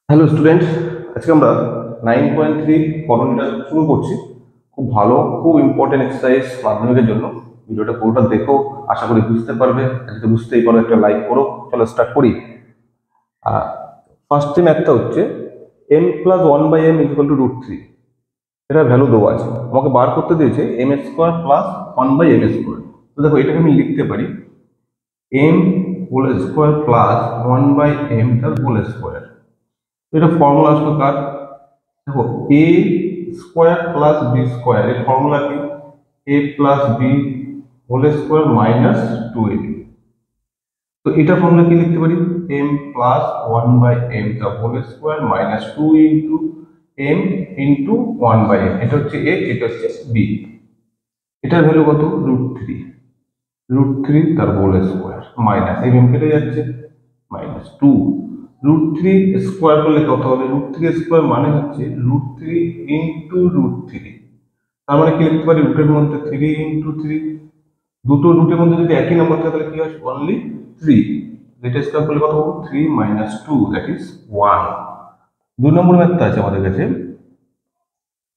Hello student, আজকে আমরা 9.3 করণীয়টা শুরু করছি। খুব ভালো, খুব ইম্পর্টেন্ট এক্সারসাইজ মাধ্যমিকের জন্য। ভিডিওটা পুরোটা দেখো, আশা করি বুঝতে পারবে। যদি বুঝতেই পারো একটা লাইক করো। চলো স্টার্ট করি। ফার্স্ট টাইম একটা হচ্ছে m+1/m=√3। এটা ভ্যালু দেওয়া আছে, আমাকে বার করতে দিয়েছে m² + 1/m²। তো দেখো, এটাকে আমি লিখতে পারি m² + 1/m তার হোল স্কোয়ার। এটা ফর্মুলা আসলে কার? দেখো, a square plus b square এর ফর্মুলা কি? A plus b whole square minus 2ab। তো এটা ফর্মুলা কি লিখতে পারি? M plus 1/m the whole square minus 2 into m into 1/m। এটা হচ্ছে এ, এটা হচ্ছে বি। এটার ভ্যালু কত? √3। √3 তার হোল স্কোয়ার মাইনাস এম কেটে যাচ্ছে, মাইনাস 2। √3 স্কোয়ার করলে কত হবে? √3 স্কোয়ার মানে হচ্ছে √3 ইন্টু √3। তার মানে কি লিখতে পারি? রুটের মধ্যে 3 ইন্টু 3। দুটো রুটের মধ্যে যদি একই নাম্বার থাকে তাহলে কি হয়? অনলি 3। এটা স্কোয়ার করলে কত হবে? 3 মাইনাস 2 দ্যাট ইজ 1। 2 নম্বর ম্যাথটা আছে আমাদের কাছে।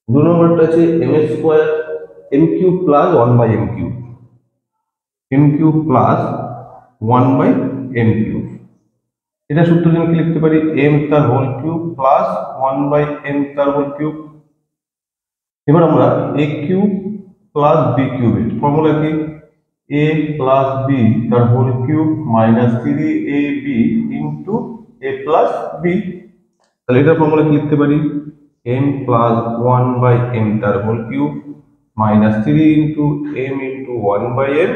2 নম্বরটা আছে m² + 1/m³। m³ plus 1/m³। এটা সূত্র জন্য কি লিখতে পারি? m তার হোল কিউব প্লাস 1/m তার হোল কিউব। এবার আমরা a কিউব প্লাস b কিউবের ফর্মুলা কি? a প্লাস b তার whole cube minus 3ab into a plus b। তাহলে এটার ফর্মুলা কি লিখতে পারি? m প্লাস 1/m তার whole cube minus 3 into m into 1/m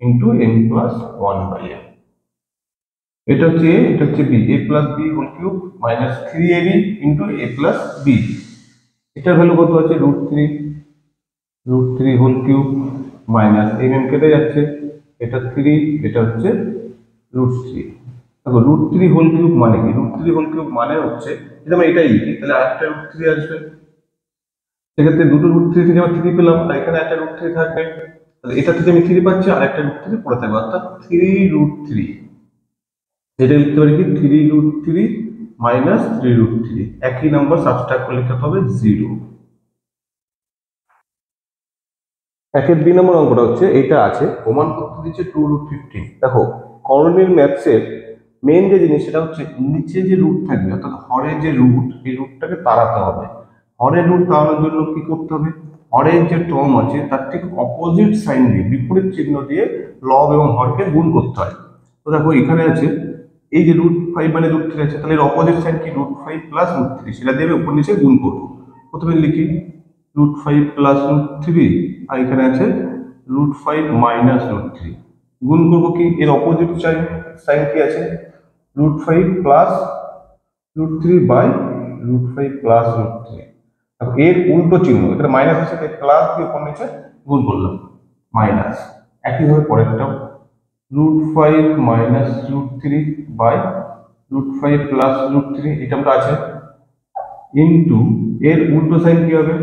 into m plus 1/m। এটা হচ্ছে a, এটা হচ্ছে b। a plus b whole cube minus 3ab into a plus b। এটার ভ্যালু কত আছে? √3। √3 হোল কিউব মাইনাস কেটে যাচ্ছে, এটা 3, এটা হচ্ছে √3। দেখো, √3 হোল কিউব মানে কি? √3 হোল কিউব মানে হচ্ছে, যদি আমরা এটাই লিখি তাহলে আরেকটা √3 আসবে। সেক্ষেত্রে দুটো √3 থেকে আমরা 3 পেলাম, আর এখানে একটা √3 থাকবে। তাহলে এটা থেকে আমি 3 পাচ্ছি, আর একটা √3 পড়ে থাকবে, অর্থাৎ 3√3। এটা লিখতে পারি কি? 3√3 মাইনাস 3√3। একই নাম্বার সাবট্রাক্ট করলে কত হবে? 0। একের 2 নম্বর অঙ্কটা হচ্ছে এটা আছে, প্রমাণ করতে দিচ্ছে 2√15। দেখো, করণীয় ম্যাথসের মেন যে জিনিস সেটা হচ্ছে নিচে যে রুট থাকবে, অর্থাৎ হরের যে রুট, এই রুটটাকে তাড়াতে হবে। হরের রুট তাড়ানোর জন্য কি করতে হবে? হরের যে টর্ম আছে তার ঠিক অপোজিট সাইন দিয়ে, বিপরীত চিহ্ন দিয়ে লব এবং হরকে গুণ করতে হয়। তো দেখো, এখানে আছে এই যে √5 মানে √3 আছে, তাহলে এর অপোজিট সাইন কি? √5 প্লাস √3, সেটা দিয়ে আমি উপর নিচে গুণ করবো। প্রথমে লিখি √5 প্লাস √3, আর এখানে আছে √5 মাইনাস √3। গুণ করবো কি? এর অপোজিট সাইন, সাইন কি আছে? √5 প্লাস √3 বাই √5 প্লাস √3। এর উল্টো চিহ্ন, এখানে মাইনাস আছে তাই প্লাস দিয়ে উপর নিচে গুণ করলাম, মাইনাস। একইভাবে পরেরটাও √5 মাইনাস √3 বাই √5 প্লাস √3, এটা আমরা আছে, ইন্টু এর উল্টো সাইন কি হবে?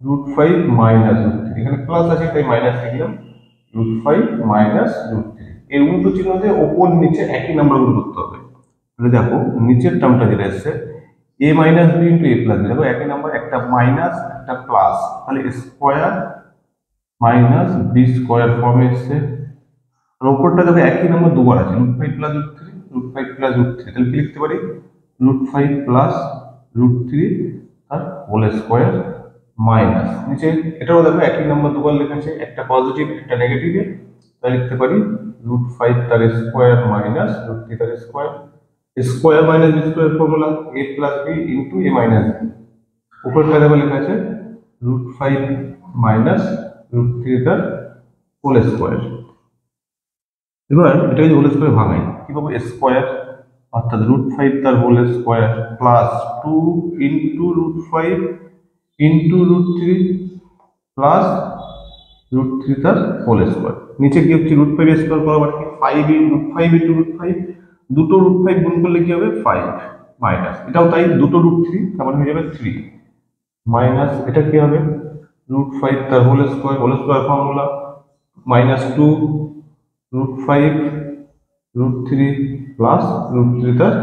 √5 মাইনাস √3, এখানে প্লাস আছে তাই মাইনাস লিখলাম, √5 মাইনাস √3। এর উল্টো চিহ্ন দিয়ে ওপর নিচে একই নাম্বার গুণ করতে হবে। তাহলে দেখো, নিচের টার্মটা যেটা এসছে a minus b into a plus b, দেখো একই নাম্বার, একটা মাইনাস একটা প্লাস, তাহলে স্কোয়ার মাইনাস বি স্কোয়ার ফর্মে এসছে। আর ওপরটা দেখো একই নাম্বার দুবার আছে, √5 প্লাস √3, √5 প্লাস √3। তাহলে কি লিখতে পারি? √5 প্লাস √3 আর হোল স্কোয়ার মাইনাস নিচে, এটাও দেখো একই নাম্বার দুবার লেখা আছে, একটা পজিটিভ একটা নেগেটিভে। তাই লিখতে পারি √5 তার স্কোয়ার মাইনাস √3 তার square. Square minus b square formula a plus b into a minus b. উপরটা দেখো লেখা আছে √5 মাইনাস √3 তার হোল স্কোয়ার। এবার এটাকে যদি হোল স্কোয়ার ভাঙাই কি পাবো? স্কোয়ার, অর্থাৎ √5 তার whole square plus 2 into √5 into √3 plus √3 তার হোল স্কোয়ার। নিচে কি হচ্ছে? √5 স্কোয়ার করা মানে কি? 5 √5 ইন্টু √5, দুটো √5 গুণ করলে কি হবে? 5 মাইনাস, এটাও তাই, দুটো √3 তার মানে হয়ে যাবে 3 মাইনাস, এটা কি হবে? √5 তার whole square formula minus 2 √5 √3 plus √3 তার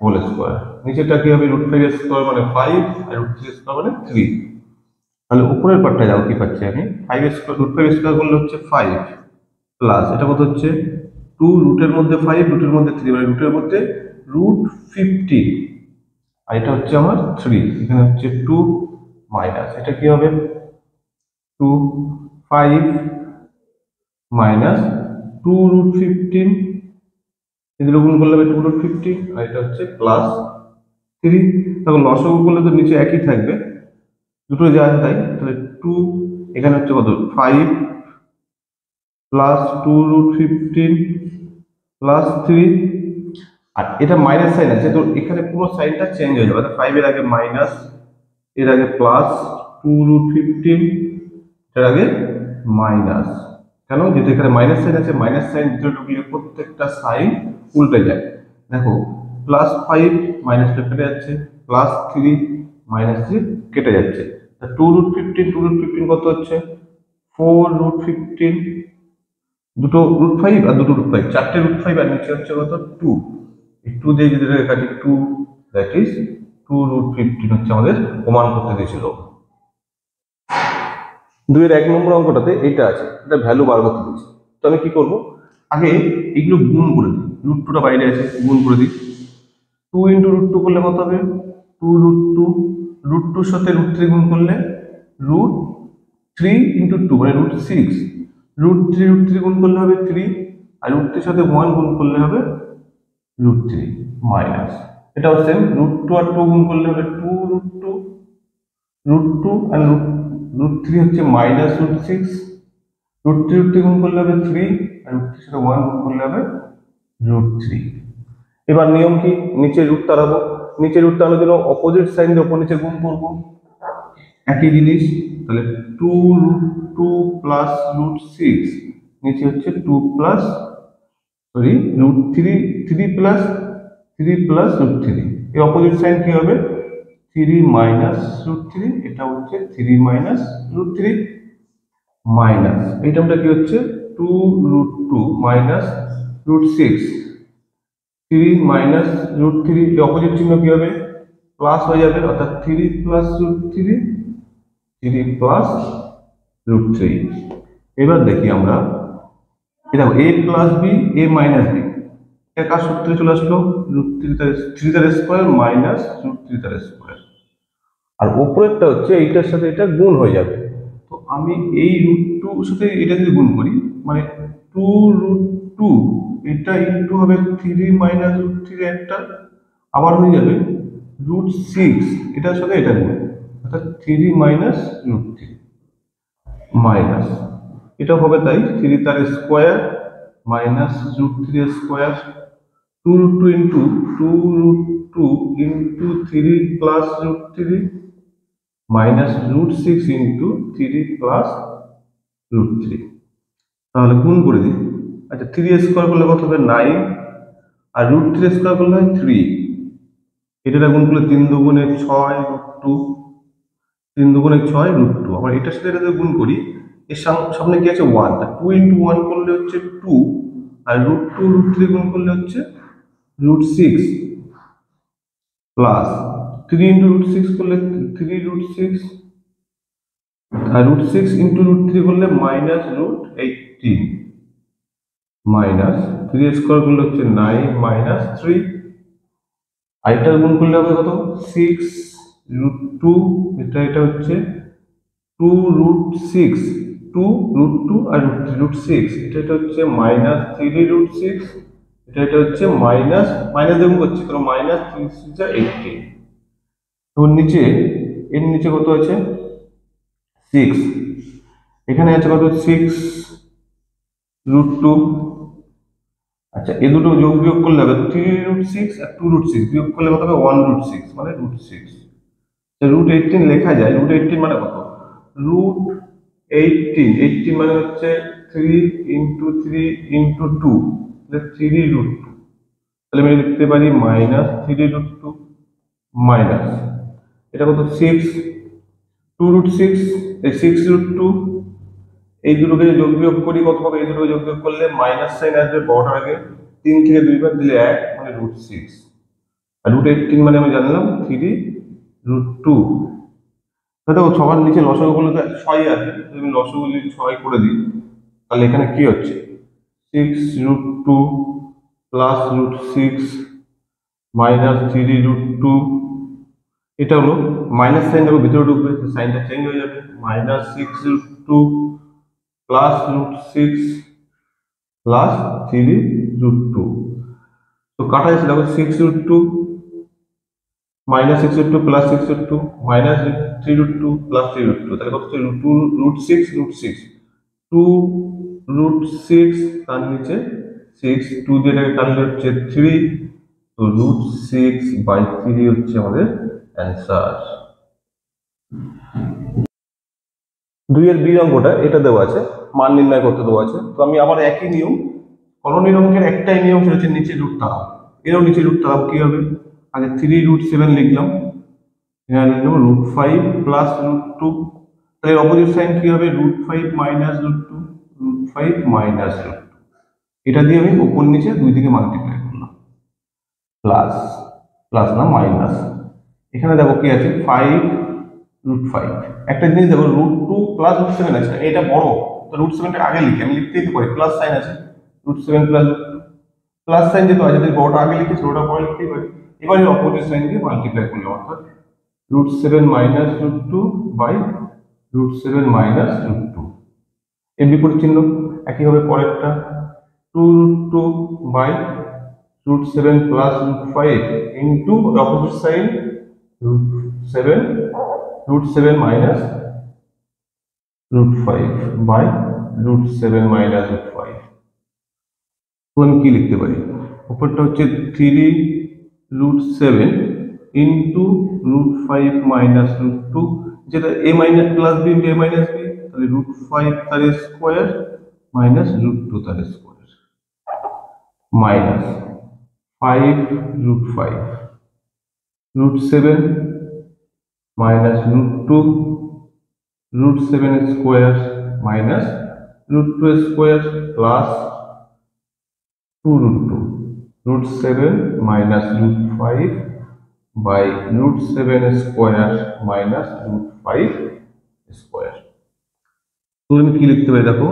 হোল স্কোয়ার। নিচেটা কি হবে রুট 5 স্কোয়ার মানে 5 আর রুট 3 স্কোয়ার মানে 3। তাহলে উপরের পার্টটা যাও কি পাচ্ছি আমি 5 স্কোয়ার রুট 5 স্কোয়ার করলে হচ্ছে 5 প্লাস এটা কত হচ্ছে 2 রুটের মধ্যে 5 রুটের মধ্যে 3 মানে রুটের মধ্যে রুট 50 আর এটা হচ্ছে আমার 3 এখানে হচ্ছে 2 মাইনাস এটা কি হবে 2 5 মাইনাস 2 রুট 15 এগুলো গুণ করলে হবে 2 রুট 15 আর এটা হচ্ছে প্লাস 3। তখন লসাগু করলে তো নিচে একই থাকবে দুটো যা আছে তাই তাহলে 2 এখানে হচ্ছে কত 5 প্লাস 2 রুট 15 প্লাস 3 আর এটা মাইনাস সাইন আছে তো এখানে পুরো সাইনটা চেঞ্জ হয়ে যাবে 5 এর আগে মাইনাস এর আগে প্লাস 2 রুট 15 এর আগে মাইনাস কেন যেহেতু এখানে মাইনাস সাইন আছে মাইনাস সাইন ভিতরে ঢুকলে প্রত্যেকটা সাইন উল্টে যায় দেখো প্লাস 5 মাইনাসটা কেটে যাচ্ছে প্লাস 3 মাইনাস 3 কেটে যাচ্ছে 2 রুট 15 2 রুট 15 কত হচ্ছে 4 রুট 15 দুটো রুট 5 আর দুটো রুট 5 চারটে রুট 5 আর নিচে হচ্ছে কত 2 এই 2 দিয়ে যদি কাটি 2 দ্যাট ইজ 2 রুট 15 হচ্ছে আমাদের প্রমাণ করতে দিয়েছিল। 2 এর 1 নম্বর অঙ্কটাতে এইটা আছে এটা ভ্যালু বার করতে দিয়েছে তো আমি কি করব আগে এগুলো গুণ করে দিই রুট 2টা বাইরে আছে গুণ করে দিই 2 ইনটু রুট 2 করলে কত হবে 2 রুট 2 রুট 2 সাথে রুট 3 গুণ করলে রুট 3 ইনটু 2 মানে রুট 6 রুট 3 গুণ করলে হবে 3 আর রুট 3 সাথে 1 গুণ করলে হবে রুট 3 মাইনাস এটাও সেম রুট 2 আর 2 গুণ করলে হবে 2 রুট 2 আর রুট 3 হচ্ছে মাইনাস রুট 6 রুট 3 গুণ করলে হবে 3 আর রুট 3 সাথে 1 গুণ করলে হবে রুট 3। এবার নিয়ম কি নিচে রুট তাড়াবো নিচে রুট তাড়ানোর জন্য অপোজিট সাইন দিয়ে উপর নিচে গুণ করব একই জিনিস তাহলে 2 রুট 2 প্লাস রুট 6 নিচে হচ্ছে 2 plus sorry root 3 plus root 3 এই অপোজিট সাইন কি হবে 3 মাইনাস রুট 3 এটা হচ্ছে 3 মাইনাস রুট 3 মাইনাস এই টার্মটা কি হচ্ছে 2 root 2 minus root 6 3 minus root 3 এই অপোজিট চিহ্ন কি হবে প্লাস হয়ে যাবে অর্থাৎ 3 প্লাস রুট 3 প্লাস রুট 3। এবার দেখি আমরা এটা a plus b a minus b এটা কার সূত্রে চলে আসলো রুট 3 তার স্কয়ার মাইনাস রুট 3 তার স্কয়ার আর উপরেরটা হচ্ছে এইটার সাথে এটা গুণ হয়ে যাবে তো আমি এই রুট 2 সাথে এটা যদি গুণ করি মানে 2 রুট 2 এটা ইনটু হবে 3 মাইনাস রুট 3 একটা আবার হয়ে যাবে রুট 6 এটার সাথে এটা গুণ অর্থাৎ 3 মাইনাস রুট 3 মাইনাস এটা হবে তাই 3 তার square minus root 3 square 2 root 2 into 2 root 2 into 3 plus root 3 minus root 6 into 3 plus root 3 তাহলে গুণ করে দিই আচ্ছা 3 স্কয়ার করলে কত হবে 9 আর রুট 3 স্কয়ার করলে হয় 3 এটা গুণ করলে 3 দুগুণে 6 রুট 2 3 দুগুণে 6 রুট 2 আবার এটার সাথে এটা গুণ করি এর সামনে কি আছে 1 তা 2 ইনটু 1 করলে হচ্ছে 2 আর রুট 2 রুট 3 গুণ করলে হচ্ছে রুট 6 প্লাস 3 ইনটু রুট 6 করলে 3 রুট 6 আর রুট 6 ইনটু রুট 3 করলে মাইনাস রুট 18 মাইনাস 3 স্কয়ার করলে হচ্ছে 9 মাইনাস 3 আর এটা গুণ করলে হবে কত 6 রুট 2 এটা হচ্ছে 2 রুট 6 2 রুট 2 আর রুট 6 এটা হচ্ছে মাইনাস 3 রুট 6 এটা হচ্ছে মাইনাস দেখুন করছি কারণ মাইনাস 3 যা 18 তো নিচে এর নিচে কত আছে 6 এখানে আছে কত 6 রুট 2 আচ্ছা এই দুটো যোগ বিয়োগ করলে হবে 3 রুট 6 আর 2 রুট 6 বিয়োগ করলে কত হবে 1 রুট 6 মানে রুট 6 রুট 18 লেখা যায় রুট 18 মানে কত রুট 18 মানে হচ্ছে 3 ইনটু 3 ইনটু 2 তাহলে 3 রুট 2 তাহলে আমি লিখতে পারি মাইনাস 3 রুট 2 মাইনাস এটা কত 6 2 রুট 6 এই 6 রুট 2 এই দুটোকে যোগ বিয়োগ করি কত হবে এই দুটোকে যোগ বিয়োগ করলে মাইনাস সাইন আসবে বড়টার আগে 3 থেকে 2 বার দিলে 1 মানে রুট 6 আর √18 মানে আমি জানলাম 3√2। দেখো সবার নিচে লসাগু করলে তো 6 আছে, যদি লসাগু যদি 6 করে দিই তাহলে এখানে কি হচ্ছে 6√2 প্লাস √6 মাইনাস 3√2। এটা হলো মাইনাস সাইন, দেখো ভিতরে ঢুকবে, সাইনটা চেঞ্জ হয়ে যাবে, -6√2 প্লাস √6 প্লাস 3√2। তো কাটা যাচ্ছে, দেখো 6√2 -6√2 প্লাস 6√2 মাইনাস 3√2 প্লাস 3√2, তাহলে কত হচ্ছে √6 2√6, তার নিচে 6, 2 দিয়ে এটাকে কাটলে হচ্ছে 3, তো √6/3 হচ্ছে আমাদের অ্যান্সার। 2 এর বি অঙ্কটা এটা দেওয়া আছে, মান নির্ণয় করতে দেওয়া আছে। তো আমি আবার একই নিয়ম, কলোনির অঙ্কের একটাই নিয়ম, সেটা হচ্ছে নিচে রুট তাড়াবো। এরও নিচে রুট তাড়াবো কি হবে, আগে 3√7 লিখলাম, এখানে লিখলাম √5 প্লাস √2, তাহলে অপোজিট সাইন কি হবে √5 মাইনাস √2, √5 মাইনাস √2। এটা দিয়ে আমি উপর নিচে দুই দিকে মাল্টিপ্লাই করলাম, প্লাস প্লাস না মাইনাস। এখানে দেখো কি আছে 5√5। একটা জিনিস দেখো √2 প্লাস √7 আছে, এটা বড়, তো √7টা আগে লিখি, আমি লিখতেই তো পারি, প্লাস সাইন আছে, √7 প্লাস প্লাস সাইন যেহেতু আছে, যদি বড়টা আগে লিখি ছোটটা পরে লিখতেই পারি। এবার অপোজিট সাইন দিয়ে মাল্টিপ্লাই করলাম, অর্থাৎ √7 মাইনাস √2 বাই √7 মাইনাস √2। এর বিপরীত চিহ্ন একইভাবে পরেরটা 2√2 by √7 plus √5 into opposite sign √7 minus √5 by √7 minus √5। তো আমি কি লিখতে পারি, উপরটা হচ্ছে 3√7 ইন্টু √5 মাইনাস √2, যেটা a minus plus b into a minus b, তাহলে √5 তার স্কোয়ার মাইনাস √2 তার square minus 5√5 √7 minus √2 √7 square minus √2 square plus 2√2 √7 minus √5 by √7 square minus √5 square. তো আমি কি লিখতে পারি, দেখো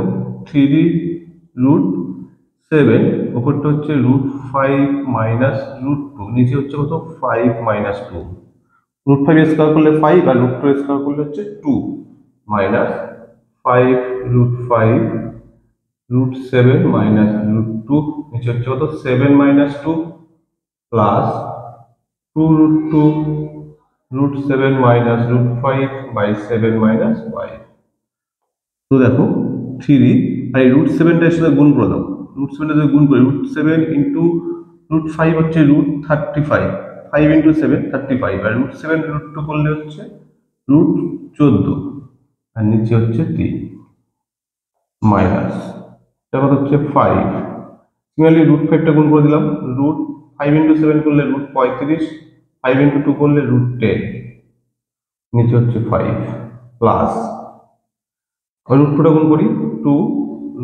3√7, উপরটা হচ্ছে √5 মাইনাস √2, নিচে হচ্ছে কত 5 মাইনাস 2, √5 স্কোয়ার করলে 5 আর √2 স্কোয়ার করলে হচ্ছে 2, মাইনাস 5√5 √7 মাইনাস √2, নিচে হচ্ছে কত 7 minus 2 plus 2√2 √7 minus √5 by 7 minus 5। তো দেখো 3 আর এই √7টার সাথে গুণ করে দাও, √7 যদি গুণ করি √7 ইন্টু √5 হচ্ছে √35, 5 ইন্টু 7 35, আর √7 √2 করলে হচ্ছে √14, আর নিচে হচ্ছে 3 মাইনাস, এটা কত হচ্ছে 5। সিমিলারলি √5টা গুণ করে দিলাম, √5 ইন্টু 7 করলে √35, 5 ইন্টু 2 করলে √10, নিচে হচ্ছে 5 প্লাস √2টা গুণ করি 2,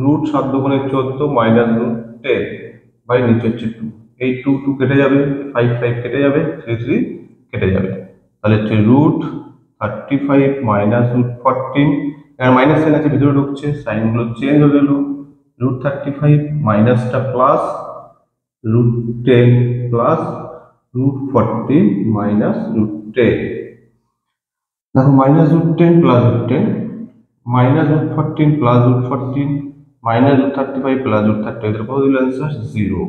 √7 দুগুণে 14 মাইনাস √10 বাই নিচে হচ্ছে 2, এই 2 2 কেটে যাবে, 5 5 কেটে যাবে, 3 3 কেটে যাবে, তাহলে হচ্ছে √35 মাইনাস √14, এর মাইনাস সাইন আছে ভিতরে ঢুকছে, সাইনগুলো চেঞ্জ হয়ে গেল, √35 মাইনাসটা প্লাস √10 প্লাস √14 মাইনাস √10, দেখো minus √10 plus √10 minus √14 plus √14 minus √35 plus √30, এটার কত দিল অ্যান্সার 0।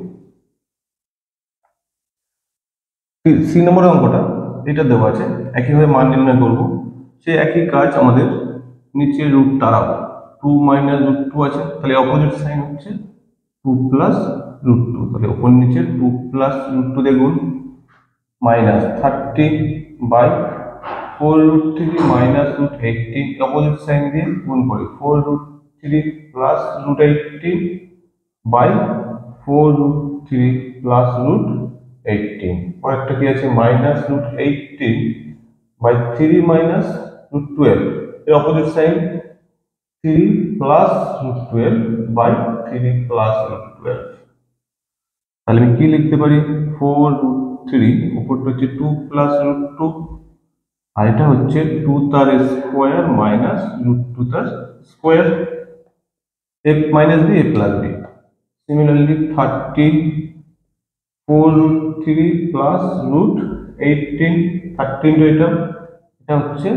সি নম্বরের অঙ্কটা এটা দেওয়া আছে, একইভাবে মান নির্ণয় করব, সে একই কাজ আমাদের নিচে রুট তাড়াবো, 2 মাইনাস √2 আছে, তাহলে অপোজিট সাইন হচ্ছে 2 প্লাস √2, তাহলে উপর নিচে 2 প্লাস √2 দিয়ে গুণ, minus 30 by 4√3 minus √18, opposite sign দিয়ে গুণ করি, 4√3 প্লাস √18 বাই 4√3 প্লাস √18, পরেরটা কি আছে মাইনাস √18 বাই 3 মাইনাস √12, এর opposite sign 3 plus √12 by 3 plus √12, তাহলে আমি কি লিখতে পারি 4 3, উপরটা হচ্ছে 2 প্লাস √2, আর এটা হচ্ছে 2 তার স্কোয়ার মাইনাস √2 তার square, a minus b a plus b। Similarly 34√3 plus √18, 13 তো এটা হচ্ছে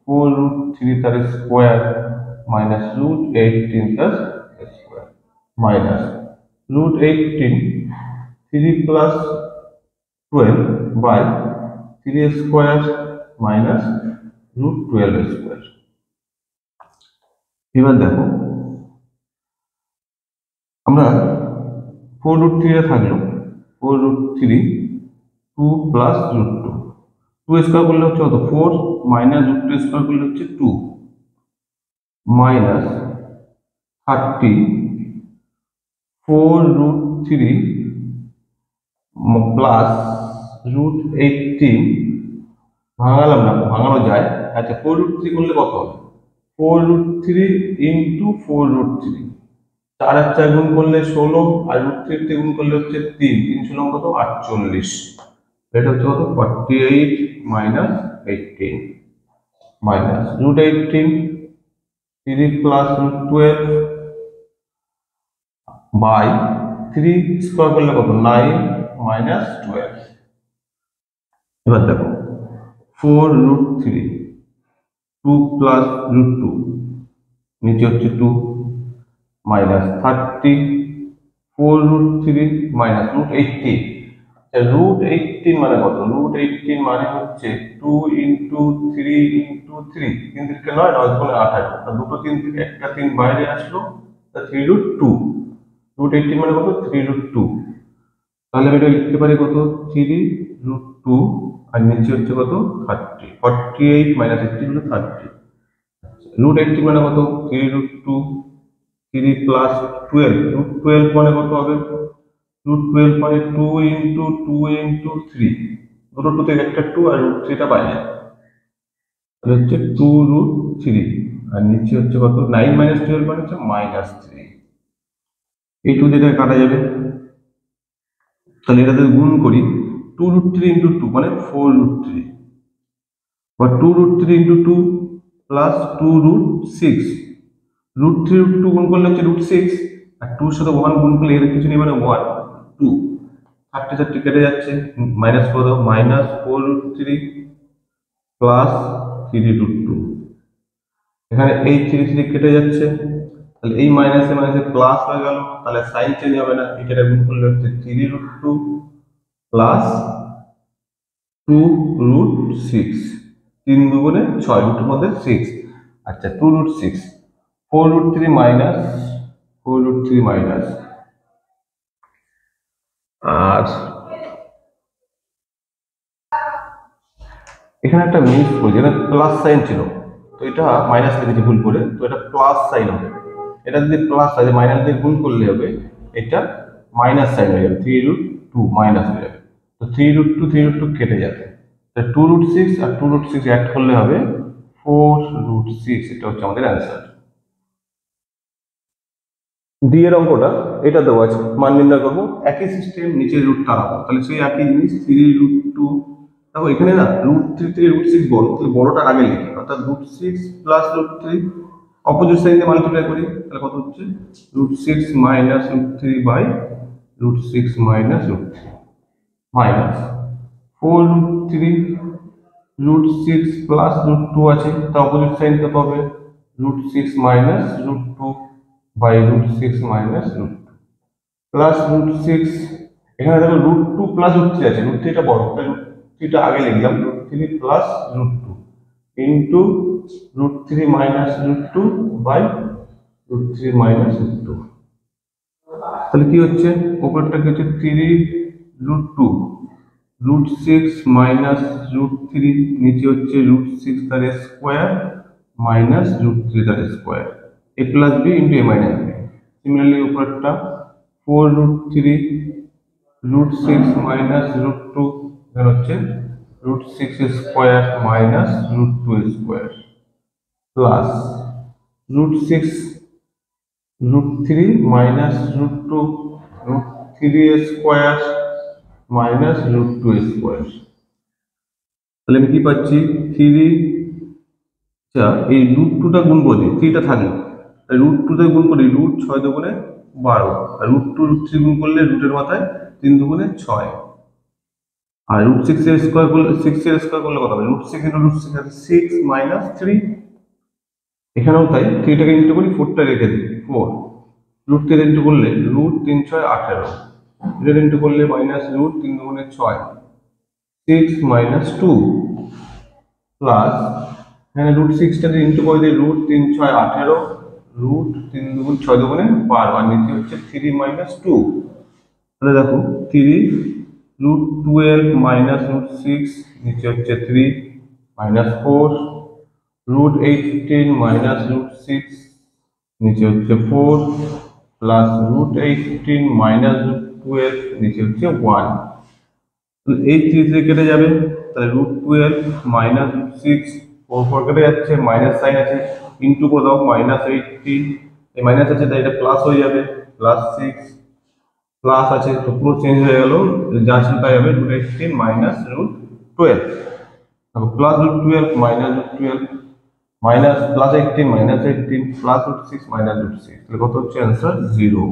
4√3 তার স্কোয়ার মাইনাস √18 তার square minus √18, 3 plus 12 by 3 square minus √12 square. এবার দেখো আমরা 4√3 এ থাকলো 4√3, 2 প্লাস √2, 2 স্কোয়ার করলে হচ্ছে কত 4 মাইনাস √2 স্কোয়ার করলে হচ্ছে 2 মাইনাস 30, 4√3 প্লাস √18, ভাঙালাম না, ভাঙানো যায়। আচ্ছা 4√3 করলে কত হবে 4√3 ইন্টু 4√3, 4 আর 4 গুণ করলে 16, আর √3 গুণ করলে হচ্ছে 3, 3 16 কত 48, এটা হচ্ছে কত 48 minus 18 minus √18, 3 plus √12 by 3 square করলে কত 9 মাইনাস 12। এবার দেখো 4√3, 2 প্লাস √2, নিচে হচ্ছে 2 মাইনাস 30, 4√3 মাইনাস √18, √18 মানে কত √18 মানে হচ্ছে 2 ইন্টু 3 ইন্টু 3, 3 থেকে 9, 9 গুণে 18, আর দুটো 3 থেকে একটা 3 বাইরে আসলো, 3√2, √18 মানে কত 3√2, তাহলে আমি এটা লিখতে পারি কত 3√2, আর নিচে হচ্ছে কত 30, 48 মাইনাস 18 হলো 30, √18 মানে কত 3√2, 3 প্লাস 12, √12 মানে কত হবে √12 মানে 2 ইন্টু 2 ইন্টু 3, দুটো 2 থেকে একটা 2 আর √3টা বাইরে, তাহলে হচ্ছে 2√3, আর নিচে হচ্ছে কত 9 মাইনাস 12 মানে হচ্ছে -3, এই 2 দিয়ে কাটা যাবে, তাহলে এটা যদি গুণ করি 2√3 ইন্টু 2 মানে 4√3, বা 2√3 ইন্টু 2 প্লাস 2√6, √3 গুণ করলে হচ্ছে √6, আর 2 এর সাথে 1 গুণ করলে এর কিছু নেই মানে 1 2, 30 30 কেটে যাচ্ছে, মাইনাস করে দাও, মাইনাস 4√3 প্লাস 3√2, এখানে এই 3 3 কেটে যাচ্ছে, তাহলে এই মাইনাসে মাইনাসে প্লাস হয়ে গেল, তাহলে সাইন চেঞ্জ হবে না, এটা গুণ করলে হচ্ছে 3√2 প্লাস 2√6, 3 দুগুণে 6, রুটের মধ্যে 6, আচ্ছা 2√6, 4√3 মাইনাস 4√3 মাইনাস, আর এখানে একটা মিস করেছি, এখানে প্লাস সাইন ছিল, তো এটা মাইনাস লিখেছি ভুল করে, তো এটা প্লাস সাইন হবে, এটা যদি প্লাস হয় মাইনাস দিয়ে গুণ করলে হবে এটা মাইনাস সাইন হয়ে যাবে, 3√2 মাইনাস হয়ে যাবে, তো 3√2 কেটে যাবে, 2√6 আর 2√6 অ্যাড করলে হবে 4√6, এটা হচ্ছে আমাদের অ্যান্সার। ডি এর অঙ্কটা এটা দেওয়া আছে, মান নির্ণয় করবো, একই সিস্টেম, নিচের রুট টানাবো, তাহলে সেই একই জিনিস 3√2, দেখো এখানে না √3 থেকে √6 বড়, তাহলে বড়টা আগে লিখি, অর্থাৎ √6 প্লাস √3, অপোজিট সাইড দিয়ে মাল্টিপ্লাই করি, তাহলে কত হচ্ছে √6 minus √3 by √6 minus √3 minus 4√3, √6 plus √2 আছে, তা অপোজিট সাইড কত হবে √6 মাইনাস √2 বাই √6 মাইনাস √2 প্লাস √6, এখানে দেখো √2 প্লাস √3 আছে, √3টা বড়, তাই √3টা আগে লিখলাম, √3 plus √2 into √3 minus √2 by √3 minus √2, তাহলে কি হচ্ছে উপরটা কি হচ্ছে 3√2, √6 মাইনাস √3, নিচে হচ্ছে √6 তার স্কোয়ার মাইনাস √3 তার square, a plus b into a minus b। Similarly উপরটা 4√3, √6 মাইনাস √2, এখানে হচ্ছে √6 square minus √2 square plus √6, √3 minus √2, √3 square minus root two square. তাহলে আমি কি পাচ্ছি, থ্রি, আচ্ছা এই রুট টুটা গুণ করে দিই, থ্রিটা থাকলো, রুট টুতে গুণ করি, রুট 6 দুগুণে 12, আর রুট টু রুট থ্রি গুণ করলে রুটের মাথায় 3 দুগুণে 6, আর রুট সিক্স এর স্কোয়ার করলে, কত হবে, root six into root six, 6 - 3। এখানেও তাই, থ্রিটাকে ইন্টু করি, ফোরটা রেখে দিই, 4, রুট 3 ইন্টু করলে রুট 3 × 6 = 18, এটা ইন্টু করলে মাইনাস রুট 3 দুগুণে 6, 6 - 2, প্লাস এখানে রুট সিক্সটা ইন্টু করে দিই, রুট 3 × 6 = 18, রুট 3 দুগুণ 6 দুগুণে 12, আর নিচে হচ্ছে 3 - 2। তাহলে দেখো 3 রুট 12 মাইনাস রুট 6, নিচে হচ্ছে 3, মাইনাস 4 রুট 18 মাইনাস রুট 6, নিচে হচ্ছে 4, প্লাস রুট 18 মাইনাস রুট 12, নিচে হচ্ছে 1। এই 3 থেকে কেটে যাবে, তাহলে রুট 12 মাইনাস রুট 6, 4 কেটে যাচ্ছে, মাইনাস সাইন আছে, ইন্টু করে দাও, মাইনাস 18, এই মাইনাস আছে তাই এটা প্লাস হয়ে যাবে, প্লাস 6, প্লাস আছে তো পুরো চেঞ্জ হয়ে গেল, যা ছিল তাই হবে, রুট 18 মাইনাস রুট 12, দেখো plus root 12 minus root 12, minus plus 18 minus 18, plus root 6 minus root 6, তাহলে কত হচ্ছে অ্যান্সার 0।